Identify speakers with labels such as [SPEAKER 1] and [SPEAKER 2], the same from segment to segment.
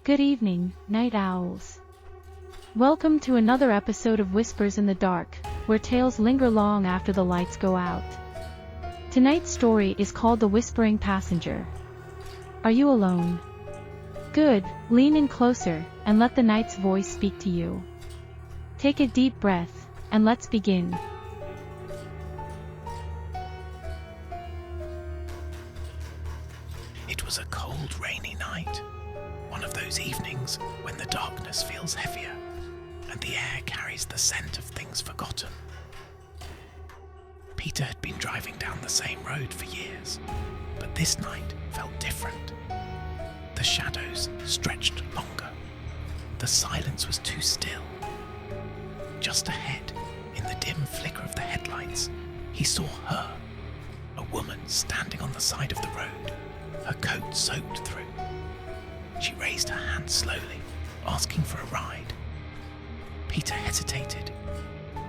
[SPEAKER 1] Good evening, night owls. Welcome to another episode of Whispers in the Dark, where tales linger long after the lights go out. Tonight's story is called The Whispering Passenger. Are you alone? Good, lean in closer, and let the night's voice speak to you. Take a deep breath, and let's begin.
[SPEAKER 2] It was a cold, rainy night. One of those evenings when the darkness feels heavier and the air carries the scent of things forgotten. Peter had been driving down the same road for years, but this night felt different. The shadows stretched longer. The silence was too still. Just ahead, in the dim flicker of the headlights, he saw her, a woman standing on the side of the road, her coat soaked through. She raised her hand slowly, asking for a ride. Peter hesitated,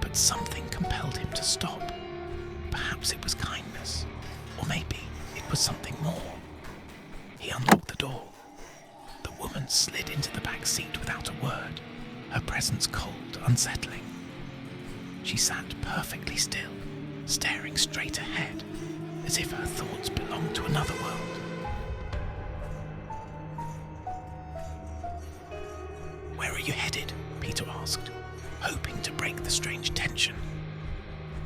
[SPEAKER 2] but something compelled him to stop. Perhaps it was kindness, or maybe it was something more. He unlocked the door. The woman slid into the back seat without a word, her presence cold, unsettling. She sat perfectly still, staring straight ahead, as if her thoughts belonged to another world. "Where are you headed?" Peter asked, hoping to break the strange tension.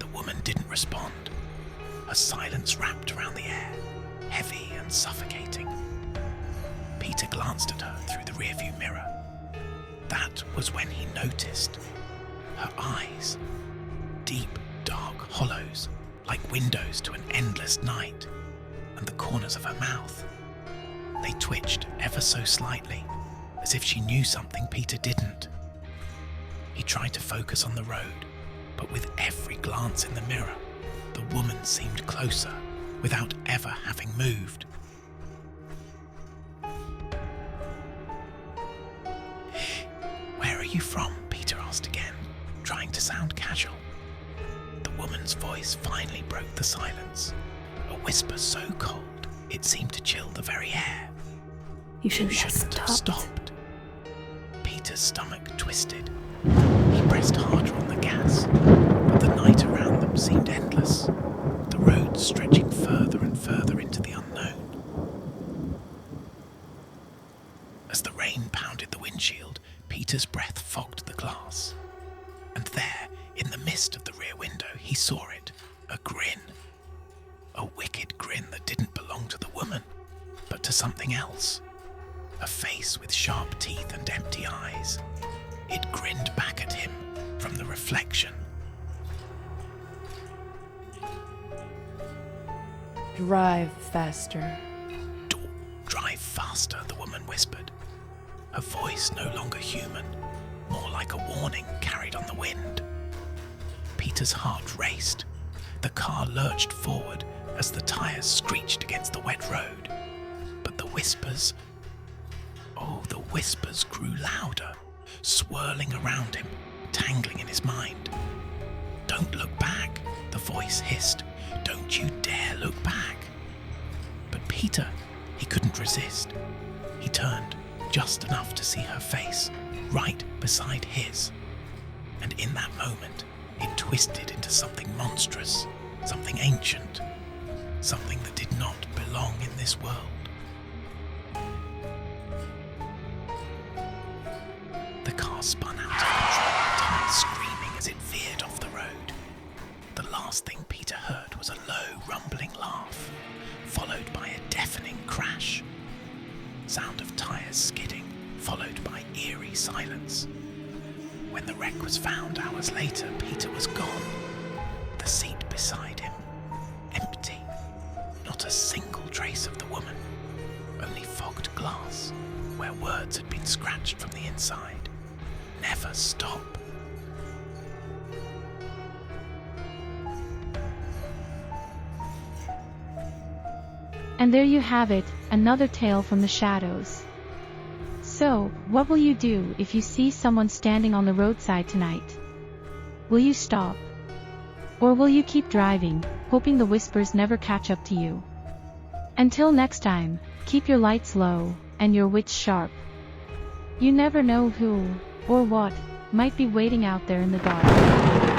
[SPEAKER 2] The woman didn't respond. Her silence wrapped around the air, heavy and suffocating. Peter glanced at her through the rearview mirror. That was when he noticed her eyes, deep, dark hollows, like windows to an endless night, and the corners of her mouth. They twitched ever so slightly, as if she knew something Peter didn't. He tried to focus on the road, but with every glance in the mirror, the woman seemed closer, without ever having moved. "Where are you from?" Peter asked again, trying to sound casual. The woman's voice finally broke the silence, a whisper so cold it seemed to chill the very air.
[SPEAKER 3] You shouldn't
[SPEAKER 2] have stopped. Peter's stomach twisted. He pressed harder on the gas, but the night around them seemed endless, the road stretching further and further into the unknown. As the rain pounded the windshield, Peter's breath fogged the glass. And there, in the mist of the rear window, he saw it, a grin. A wicked grin that didn't belong to the woman, but to something else. A face with sharp teeth and empty eyes. It grinned back at him from the reflection.
[SPEAKER 3] Drive faster.
[SPEAKER 2] "Drive faster," the woman whispered. Her voice no longer human, more like a warning carried on the wind. Peter's heart raced. The car lurched forward as the tires screeched against the wet road. But the whispers grew louder, swirling around him, tangling in his mind. "Don't look back," the voice hissed. "Don't you dare look back." But Peter, he couldn't resist. He turned just enough to see her face, right beside his. And in that moment, it twisted into something monstrous, something ancient, something that did not belong in this world. The car spun out of control, tires screaming as it veered off the road. The last thing Peter heard was a low, rumbling laugh, followed by a deafening crash. Sound of tires skidding, followed by eerie silence. When the wreck was found hours later, Peter was gone. The seat beside him, empty. Not a single trace of the woman. Only fogged glass, where words had been scratched from the inside. "Never stop."
[SPEAKER 1] And there you have it, another tale from the shadows. So, what will you do if you see someone standing on the roadside tonight? Will you stop? Or will you keep driving, hoping the whispers never catch up to you? Until next time, keep your lights low, and your wits sharp. You never know who, or what, might be waiting out there in the dark.